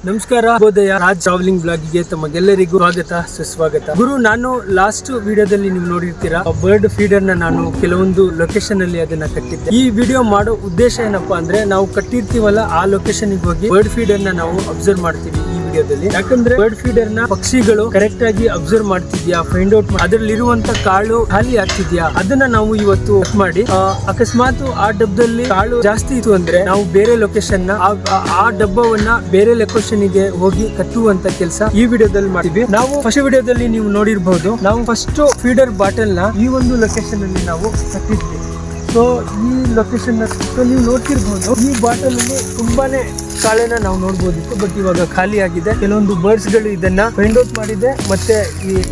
ನಮಸ್ಕಾರ ಶುಭೋದಯ. Raj travelling blog ಗೆ ತಮಗೆಲ್ಲರಿಗೂ ಸ್ವಾಗತ ಸುಸ್ವಾಗತ. ಗುರು, ನಾನು ಲಾಸ್ಟ್ ವಿಡಿಯೋದಲ್ಲಿ ನೀವು ನೋಡಿರ್ತೀರಾ ಬರ್ಡ್ ಫೀಡರ್ ನಾನು ಕೆಲವೊಂದು ಲೊಕೇಶನ್ ಅಲ್ಲಿ ಅದನ್ನ ಕಟ್ಟಿದ್ದೆ. ಈ ವಿಡಿಯೋ ಮಾಡೋ ಉದ್ದೇಶ ಏನಪ್ಪಾ ಅಂದ್ರೆ, ನಾವು ಕಟ್ಟಿರ್ತೀವಲ್ಲ ಆ ಲೊಕೇಶನ್ ಹೋಗಿ ಬರ್ಡ್ ಫೀಡರ್ ನಾವು ಅಬ್ಸರ್ವ್ ಮಾಡ್ತೀವಿ ಈ ವಿಡಿಯೋದಲ್ಲಿ. ಯಾಕಂದ್ರೆ ಬರ್ಡ್ ಫೀಡರ್ ಪಕ್ಷಿಗಳು ಕರೆಕ್ಟ್ ಆಗಿ ಅಬ್ಸರ್ವ್ ಮಾಡ್ತಿದ್ಯಾ, ಫೈಂಡ್ ಔಟ್ ಅದರಲ್ಲಿರುವಂತ ಕಾಳು ಖಾಲಿ ಆಗ್ತಿದ್ಯಾ, ಅದನ್ನ ನಾವು ಇವತ್ತು ಕಟ್ ಮಾಡಿ, ಅಕಸ್ಮಾತ್ ಆ ಡಬ್ಬದಲ್ಲಿ ಕಾಳು ಜಾಸ್ತಿ ಇತ್ತು ಅಂದ್ರೆ ನಾವು ಬೇರೆ ಲೊಕೇಶನ್ ಆ ಡಬ್ಬವನ್ನ ಬೇರೆ ಲೊಕೇಶನ್ ಗೆ ಹೋಗಿ ಕಟ್ಟುವಂತ ಕೆಲಸ ಈ ವಿಡಿಯೋದಲ್ಲಿ ಮಾಡ್ತೀವಿ. ನಾವು ಫಸ್ಟ್ ವಿಡಿಯೋದಲ್ಲಿ ನೀವು ನೋಡಿರಬಹುದು, ನಾವು ಫಸ್ಟ್ ಫೀಡರ್ ಬಾಟಲ್ ನ ಈ ಒಂದು ಲೊಕೇಶನ್ ಅಲ್ಲಿ ನಾವು ಕಟ್ಟಿದ್ವಿ. ಸೊ ಈ ಲೊಕೇಶನ್ ನೀವು ನೋಡ್ತಿರ್ಬಹುದು, ಈ ಬಾಟಲ್ ಅಲ್ಲಿ ತುಂಬಾನೇ ಕಾಳೆನ ನಾವು ನೋಡ್ಬೋದಿತ್ತು, ಬಟ್ ಇವಾಗ ಖಾಲಿ ಆಗಿದೆ. ಕೆಲವೊಂದು ಬರ್ಡ್ಸ್ ಗಳು ಇದನ್ನ ಫೈಂಡ್ ಔಟ್ ಮಾಡಿದೆ, ಮತ್ತೆ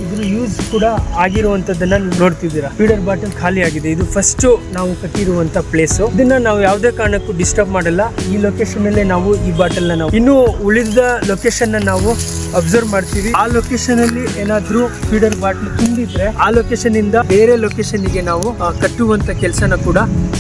ಇದ್ರ ಯೂಸ್ ಕೂಡ ಆಗಿರುವಂತದನ್ನ ನೀವು ನೋಡ್ತಿದ್ದೀರಾ. ಫೀಡರ್ ಬಾಟಲ್ ಖಾಲಿ ಆಗಿದೆ. ಇದು ಫಸ್ಟ್ ನಾವು ಕಟ್ಟಿರುವಂತ ಪ್ಲೇಸ್. ಇದನ್ನ ನಾವು ಯಾವುದೇ ಕಾರಣಕ್ಕೂ ಡಿಸ್ಟರ್ಬ್ ಮಾಡಲ್ಲ. ಈ ಲೊಕೇಶನ್ ಅಲ್ಲೇ ನಾವು ಈ ಬಾಟಲ್ ನ ನಾವು ಇನ್ನು ಉಳಿದ ಲೊಕೇಶನ್ ನಾವು ಅಬ್ಸರ್ವ್ ಮಾಡ್ತೀವಿ. ಆ ಲೊಕೇಶನ್ ಅಲ್ಲಿ ಏನಾದ್ರೂ ಫೀಡರ್ ಬಾಟಲ್ ತುಂಬಿದ್ರೆ ಆ ಲೊಕೇಶನ್ ಇಂದ ಬೇರೆ ಲೊಕೇಶನ್ ಗೆ ನಾವು ಕಟ್ಟುವಂತ ಕೆಲಸನ ಕೂಡ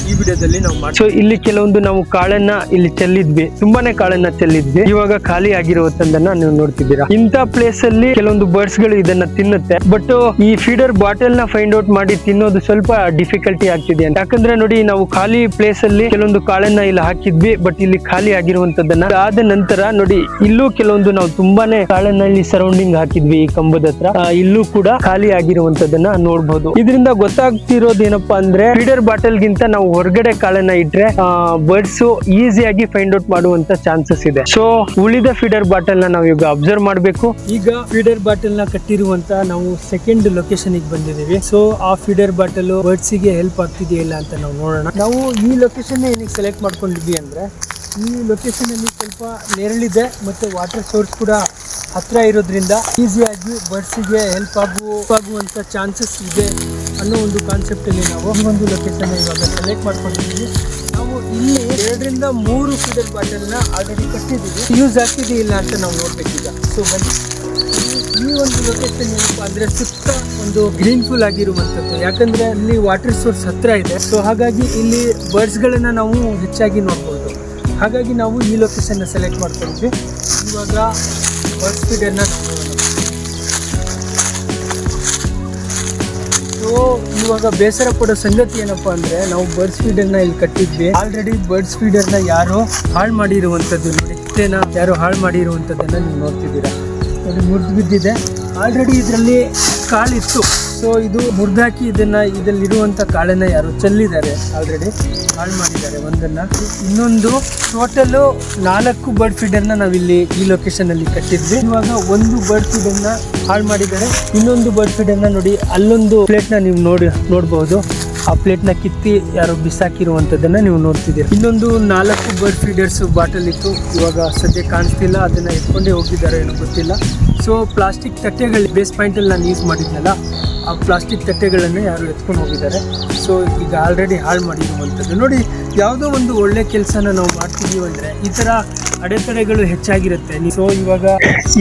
ಈ ವಿಡಿಯೋದಲ್ಲಿ ನಾವು ಮಾಡ್ತೀವಿ. ಸೊ ಇಲ್ಲಿ ಕೆಲವೊಂದು ನಾವು ಕಾಳನ್ನ ಇಲ್ಲಿ ಚೆಲ್ಲಿದ್ವಿ, ತುಂಬಾನೇ ಕಾಳನ್ನ ಚೆಲ್ಲಿದ್ವಿ. ಇವಾಗ ಖಾಲಿ ಆಗಿರುವಂತದನ್ನ ನೀವು ನೋಡ್ತಿದ್ದೀರಾ. ಇಂಥ ಪ್ಲೇಸ್ ಅಲ್ಲಿ ಕೆಲವೊಂದು ಬರ್ಡ್ಸ್ ಗಳು ಇದನ್ನ ತಿನ್ನುತ್ತೆ, ಬಟ್ ಈ ಫೀಡರ್ ಬಾಟಲ್ ನ ಫೈಂಡ್ ಔಟ್ ಮಾಡಿ ತಿನ್ನೋದು ಸ್ವಲ್ಪ ಡಿಫಿಕಲ್ಟಿ ಆಗ್ತಿದೆ ಅಂತ. ಯಾಕಂದ್ರೆ ನೋಡಿ, ನಾವು ಖಾಲಿ ಪ್ಲೇಸ್ ಅಲ್ಲಿ ಕೆಲವೊಂದು ಕಾಳನ್ನ ಇಲ್ಲಿ ಹಾಕಿದ್ವಿ, ಬಟ್ ಇಲ್ಲಿ ಖಾಲಿ ಆಗಿರುವಂತದನ್ನ ಆದ ನಂತರ ನೋಡಿ, ಇಲ್ಲೂ ಕೆಲವೊಂದು ನಾವು ತುಂಬಾನೇ ಕಾಳನ್ನ ಇಲ್ಲಿ ಸರೌಂಡಿಂಗ್ ಹಾಕಿದ್ವಿ. ಈ ಕಂಬದ ಹತ್ರ ಇಲ್ಲೂ ಕೂಡ ಖಾಲಿ ಆಗಿರುವಂತದನ್ನ ನೋಡ್ಬೋದು. ಇದರಿಂದ ಗೊತ್ತಾಗ್ತಿರೋದೇನಪ್ಪಾ ಅಂದ್ರೆ, ಫೀಡರ್ ಬಾಟಲ್ ಗಿಂತ ನಾವು ಹೊರಗಡೆ ಕಾಳನ್ನ ಇಟ್ರೆ ಬರ್ಡ್ಸ್ ಈಸಿಯಾಗಿ ಫೈಂಡ್ ಔಟ್ ಮಾಡುವಂತ ಚಾನ್ಸಸ್ ಇದೆ. ಸೊ ಉಳಿದ ಫೀಡರ್ ಬಾಟಲ್ ನ ನಾವು ಈಗ ಅಬ್ಸರ್ವ್ ಮಾಡಬೇಕು. ಈಗ ಫೀಡರ್ ಬಾಟಲ್ ನ ಕಟ್ಟಿರುವಂತ ನಾವು ಸೆಕೆಂಡ್ ಲೊಕೇಶನ್ ಗೆ ಬಂದಿದ್ದೀವಿ. ಸೊ ಆ ಫೀಡರ್ ಬಾಟಲ್ ಬರ್ಡ್ಸ್ ಗೆ ಹೆಲ್ಪ್ ಆಗ್ತಿದೆಯಾ ಇಲ್ಲ ಅಂತ ನಾವು ನೋಡೋಣ. ನಾವು ಈ ಲೊಕೇಶನ್ ಏನಕ್ಕೆ ಸೆಲೆಕ್ಟ್ ಮಾಡ್ಕೊಂಡಿದ್ವಿ ಅಂದ್ರೆ, ಈ ಲೊಕೇಶನ್ ಅಲ್ಲಿ ಸ್ವಲ್ಪ ನೆರಳಿದೆ ಮತ್ತೆ ವಾಟರ್ ಸೋರ್ಸ್ ಕೂಡ ಹತ್ರ ಇರೋದ್ರಿಂದ ಈಸಿಯಾಗಿ ಬರ್ಡ್ಸಿಗೆ ಹೆಲ್ಪ್ ಆಗುವಂತ ಚಾನ್ಸಸ್ ಇದೆ ಅನ್ನೋ ಒಂದು ಕಾನ್ಸೆಪ್ಟ್ ಅಲ್ಲಿ ನಾವು ಈ ಒಂದು ಲೊಕೇಶನ್ ಇವಾಗ ಸೆಲೆಕ್ಟ್ ಮಾಡ್ಕೊಂಡಿದ್ದೀವಿ. ನಾವು ಇಲ್ಲಿ 2 ರಿಂದ 3 ಫೀಡರ್ ಬಾಟಲ್ ನ ಆಲ್ರೆಡಿ ಕಟ್ಟಿದ್ದೀವಿ. ಯೂಸ್ ಆಗ್ತಿದೆ ಇಲ್ಲ ಅಂತ ನಾವು ನೋಡ್ಬೇಕೀಗ. ಸೊ ಬನ್ನಿ, ಈ ಒಂದು ಲೊಕೇಶನ್ ಏನಪ್ಪಾ ಅಂದ್ರೆ ಸುತ್ತ ಒಂದು ಗ್ರೀನ್ ಫುಲ್ ಆಗಿರುವಂತದ್ದು. ಯಾಕಂದ್ರೆ ಅಲ್ಲಿ ವಾಟರ್ ಸೋರ್ಸ್ ಹತ್ರ ಇದೆ. ಸೊ ಹಾಗಾಗಿ ಇಲ್ಲಿ ಬರ್ಡ್ಸ್ ಗಳನ್ನ ನಾವು ಹೆಚ್ಚಾಗಿ ನೋಡ್ಬೋದು. ಹಾಗಾಗಿ ನಾವು ಈ ಲೊಕೇಶನ್ ನ ಸೆಲೆಕ್ಟ್ ಮಾಡ್ಕೊಂಡಿದ್ವಿ. ಇವಾಗ ಬರ್ಡ್ಸ್ ಫೀಡರ್ ನ ಇವಾಗ ಬೇಸರ ಪಡೋ ಸಂಗತಿ ಏನಪ್ಪಾ ಅಂದ್ರೆ, ನಾವು ಬರ್ಡ್ಸ್ ಫೀಡರ್ ನ ಇಲ್ಲಿ ಕಟ್ಟಿದ್ವಿ. ಆಲ್ರೆಡಿ ಬರ್ಡ್ಸ್ ಫೀಡರ್ ನ ಯಾರೋ ಹಾಳು ಮಾಡಿರುವಂತದ್ದು ನೋಡಿ, ಯಾರೋ ಹಾಳು ಮಾಡಿರುವಂತದ್ದನ್ನ ನೀವು ನೋಡ್ತಿದ್ದೀರಾ. ನೋಡಿ, ಮುರಿದು ಬಿದ್ದಿದೆ. ಆಲ್ರೆಡಿ ಇದರಲ್ಲಿ ಕಾಳಿತ್ತು. ಸೊ ಇದು ಮುರಿದಾಕಿ ಇದರಲ್ಲಿರುವಂತ ಕಾಳನ್ನ ಯಾರು ಚೆಲ್ಲಿದ್ದಾರೆ, ಆಲ್ರೆಡಿ ಹಾಳು ಮಾಡಿದ್ದಾರೆ ಒಂದನ್ನ. ಇನ್ನೊಂದು ಟೋಟಲ್ 4 ಬರ್ಡ್ ಫೀಡರ್ ನ ನಾವಿಲ್ಲಿ ಈ ಲೊಕೇಶನ್ ಅಲ್ಲಿ ಕಟ್ಟಿದ್ವಿ. ಇವಾಗ ಒಂದು ಬರ್ಡ್ ಫೀಡರ್ ನ ಹಾಳು ಮಾಡಿದ್ದಾರೆ. ಇನ್ನೊಂದು ಬರ್ಡ್ ಫೀಡರ್ ನ ನೋಡಿ, ಅಲ್ಲೊಂದು ಪ್ಲೇಟ್ ನ ನೀವು ನೋಡಬಹುದು. ಆ ಪ್ಲೇಟ್ ನ ಕಿತ್ತಿ ಯಾರೋ ಬಿಸಾಕಿರುವಂತದನ್ನ ನೀವು ನೋಡ್ತಿದ್ದೀರಿ. ಇನ್ನೊಂದು 4 ಬರ್ಡ್ ಫೀಡರ್ಸ್ ಬಾಟಲ್ ಇತ್ತು, ಇವಾಗ ಸದ್ಯ ಕಾಣಿಸ್ತಿಲ್ಲ. ಅದನ್ನ ಎತ್ಕೊಂಡೇ ಹೋಗಿದ್ದಾರೆ ಏನೋ ಗೊತ್ತಿಲ್ಲ. ಸೊ ಪ್ಲಾಸ್ಟಿಕ್ ತಟ್ಟೆಗಳು ಬೇಸ್ ಪಾಯಿಂಟ್ ಅಲ್ಲಿ ನಾನು ಯೂಸ್ ಮಾಡಿದ್ನಲ್ಲ, ಆ ಪ್ಲಾಸ್ಟಿಕ್ ತಟ್ಟೆಗಳನ್ನು ಯಾರು ಎತ್ಕೊಂಡು ಹೋಗಿದ್ದಾರೆ. ಸೊ ಈಗ ಆಲ್ರೆಡಿ ಹಾಳು ಮಾಡಿರುವಂಥದ್ದು ನೋಡಿ. ಯಾವುದೋ ಒಂದು ಒಳ್ಳೆ ಕೆಲಸನ ನಾವು ಮಾಡ್ತಿದ್ದೀವಿ ಅಂದರೆ ಈ ಥರ ಅಡೆತಡೆಗಳು ಹೆಚ್ಚಾಗಿರುತ್ತೆ. ಸೊ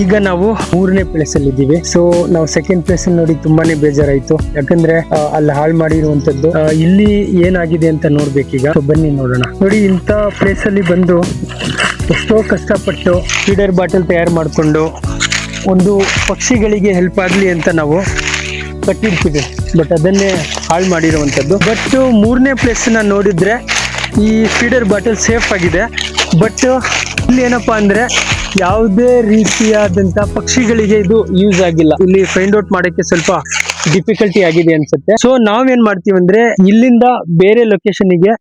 ಈಗ ನಾವು 3ನೇ ಪ್ಲೇಸ್ ಅಲ್ಲಿ ಇದ್ದೀವಿ. ಸೊ ನಾವು ಸೆಕೆಂಡ್ ಪ್ಲೇಸ್ ಅಲ್ಲಿ ನೋಡಿ ತುಂಬಾನೇ ಬೇಜಾರಾಯ್ತು. ಯಾಕಂದ್ರೆ ಅಲ್ಲಿ ಹಾಳು ಮಾಡಿರುವಂತದ್ದು. ಇಲ್ಲಿ ಏನಾಗಿದೆ ಅಂತ ನೋಡ್ಬೇಕೀಗ. ಸೊ ಬನ್ನಿ ನೋಡೋಣ. ನೋಡಿ, ಇಂಥ ಪ್ಲೇಸ್ ಅಲ್ಲಿ ಬಂದು ಎಷ್ಟೋ ಕಷ್ಟಪಟ್ಟು ಫೀಡರ್ ಬಾಟಲ್ ತಯಾರು ಮಾಡಿಕೊಂಡು ಒಂದು ಪಕ್ಷಿಗಳಿಗೆ ಹೆಲ್ಪ್ ಆಗಲಿ ಅಂತ ನಾವು ಕಟ್ಟಿರ್ತೀವಿ, ಬಟ್ ಅದನ್ನೇ ಹಾಳು ಮಾಡಿರುವಂಥದ್ದು. ಬಟ್ 3ನೇ ಪ್ಲೇಸ್ನ ನೋಡಿದ್ರೆ ಈ ಫೀಡರ್ ಬಾಟಲ್ ಸೇಫ್ ಆಗಿದೆ. ಬಟ್ ಇಲ್ಲಿ ಏನಪ್ಪಾ ಅಂದ್ರೆ, ಯಾವುದೇ ರೀತಿಯಾದಂಥ ಪಕ್ಷಿಗಳಿಗೆ ಇದು ಯೂಸ್ ಆಗಿಲ್ಲ. ಇಲ್ಲಿ ಫೈಂಡ್ ಔಟ್ ಮಾಡೋಕ್ಕೆ ಸ್ವಲ್ಪ ಡಿಫಿಕಲ್ಟಿ ಆಗಿದೆ ಅನ್ಸುತ್ತೆ. ಸೊ ನಾವೇನ್ ಮಾಡ್ತೀವಿ ಅಂದ್ರೆ, ಇಲ್ಲಿಂದ ಬೇರೆ ಲೊಕೇಶನ್ಗೆ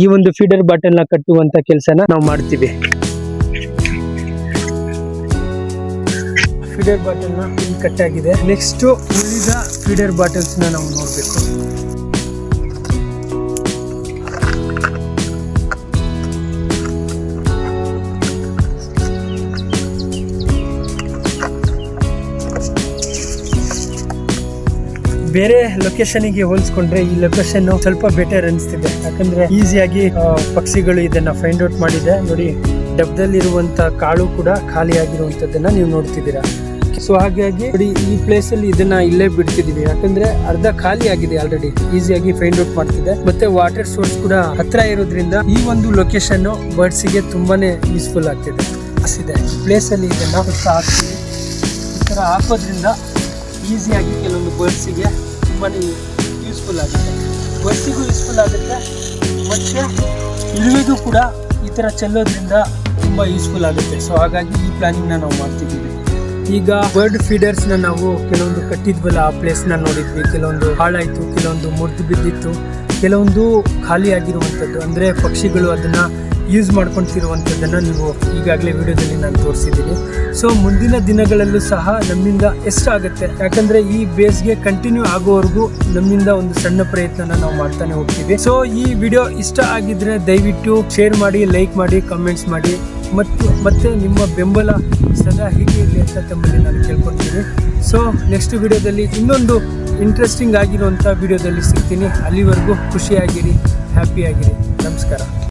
ಈ ಒಂದು ಫೀಡರ್ ಬಾಟಲ್ ನ ಕಟ್ಟುವಂತ ಕೆಲಸನ ನಾವು ಮಾಡ್ತೀವಿ. ಫೀಡರ್ ಬಾಟಲ್ ನ ಇಲ್ಲಿ ಕಟ್ಟಾಗಿದೆ. ನೆಕ್ಸ್ಟ್ ಉಳಿದ ಫೀಡರ್ ಬಾಟಲ್ಸ್ ನ ನಾವು ನೋಡ್ಬೇಕು. ಬೇರೆ ಲೊಕೇಶನ್ಗೆ ಹೋಲಿಸ್ಕೊಂಡ್ರೆ ಈ ಲೊಕೇಶನ್ ಸ್ವಲ್ಪ ಬೆಟರ್ ಅನಿಸ್ತಿದೆ. ಯಾಕಂದ್ರೆ ಈಸಿಯಾಗಿ ಪಕ್ಷಿಗಳು ಇದನ್ನ ಫೈಂಡ್ ಔಟ್ ಮಾಡಿದೆ. ನೋಡಿ, ಡಬ್ಬದಲ್ಲಿರುವಂತ ಕಾಳು ಕೂಡ ಖಾಲಿ ಆಗಿರುವಂತದ್ದನ್ನ ನೀವು ನೋಡ್ತಿದ್ದೀರಾ. ಸೊ ಹಾಗಾಗಿ ನೋಡಿ, ಈ ಪ್ಲೇಸ್ ಅಲ್ಲಿ ಇದನ್ನ ಇಲ್ಲೇ ಬಿಡ್ತಿದೀವಿ. ಯಾಕಂದ್ರೆ ಅರ್ಧ ಖಾಲಿ ಆಗಿದೆ ಆಲ್ರೆಡಿ, ಈಸಿಯಾಗಿ ಫೈಂಡ್ ಔಟ್ ಮಾಡ್ತಿದೆ. ಮತ್ತೆ ವಾಟರ್ ಸೋರ್ಸ್ ಕೂಡ ಹತ್ರ ಇರೋದ್ರಿಂದ ಈ ಒಂದು ಲೊಕೇಶನ್ ಬರ್ಡ್ಸ್ ಗೆ ತುಂಬಾನೇ ಯೂಸ್ಫುಲ್ ಆಗ್ತಿದೆ. ಇದೆ ಪ್ಲೇಸಲ್ಲಿ ಇದನ್ನು ಸುತ್ತ ಹಾಕ್ತೀವಿ. ಈ ಥರ ಹಾಕೋದ್ರಿಂದ ಈಸಿಯಾಗಿ ಕೆಲವೊಂದು ಬರ್ಡ್ಸಿಗೆ ತುಂಬಾ ಯೂಸ್ಫುಲ್ ಆಗುತ್ತೆ. ಬರ್ಡ್ಸಿಗೂ ಯೂಸ್ಫುಲ್ ಆಗುತ್ತೆ ಮತ್ತು ಇರುವೆಗೂ ಕೂಡ ಈ ಥರ ಚೆಲ್ಲೋದ್ರಿಂದ ತುಂಬ ಯೂಸ್ಫುಲ್ ಆಗುತ್ತೆ. ಸೊ ಹಾಗಾಗಿ ಈ ಪ್ಲಾನಿಂಗ್ನ ನಾವು ಮಾಡ್ತಿದ್ದೀವಿ. ಈಗ ಬರ್ಡ್ ಫೀಡರ್ಸ್ನ ನಾವು ಕೆಲವೊಂದು ಕಟ್ಟಿದ್ವಲ್ಲ ಆ ಪ್ಲೇಸ್ನ ನೋಡಿದ್ವಿ. ಕೆಲವೊಂದು ಹಾಳಾಯಿತು, ಕೆಲವೊಂದು ಮುರಿದು ಬಿದ್ದಿತ್ತು, ಕೆಲವೊಂದು ಖಾಲಿ ಆಗಿರುವಂಥದ್ದು, ಅಂದರೆ ಪಕ್ಷಿಗಳು ಅದನ್ನು ಯೂಸ್ ಮಾಡ್ಕೊತಿರುವಂಥದ್ದನ್ನು ನೀವು ಈಗಾಗಲೇ ವಿಡಿಯೋದಲ್ಲಿ ನಾನು ತೋರಿಸಿದ್ದೀನಿ. ಸೊ ಮುಂದಿನ ದಿನಗಳಲ್ಲೂ ಸಹ ನಮ್ಮಿಂದ ಎಷ್ಟಾಗುತ್ತೆ, ಯಾಕಂದರೆ ಈ ಬೇಸ್ಗೆ ಕಂಟಿನ್ಯೂ ಆಗೋವರೆಗೂ ನಮ್ಮಿಂದ ಒಂದು ಸಣ್ಣ ಪ್ರಯತ್ನನ ನಾವು ಮಾಡ್ತಾನೆ ಹೋಗ್ತೀವಿ. ಸೊ ಈ ವಿಡಿಯೋ ಇಷ್ಟ ಆಗಿದ್ರೆ ದಯವಿಟ್ಟು ಶೇರ್ ಮಾಡಿ, ಲೈಕ್ ಮಾಡಿ, ಕಮೆಂಟ್ಸ್ ಮಾಡಿ ಮತ್ತೆ ನಿಮ್ಮ ಬೆಂಬಲ ಸದಾ ಹೀಗೆ ಇರಲಿ ಅಂತ ತಮ್ಮಲ್ಲಿ ನಾನು ಕೇಳ್ಕೊಳ್ತೀನಿ. ಸೊ ನೆಕ್ಸ್ಟ್ ವಿಡಿಯೋದಲ್ಲಿ ಇನ್ನೊಂದು ಇಂಟ್ರೆಸ್ಟಿಂಗ್ ಆಗಿರುವಂಥ ವಿಡಿಯೋದಲ್ಲಿ ಸಿಗ್ತೀನಿ. ಅಲ್ಲಿವರೆಗೂ ಖುಷಿಯಾಗಿರಿ, ಹ್ಯಾಪಿಯಾಗಿರಿ. ನಮಸ್ಕಾರ.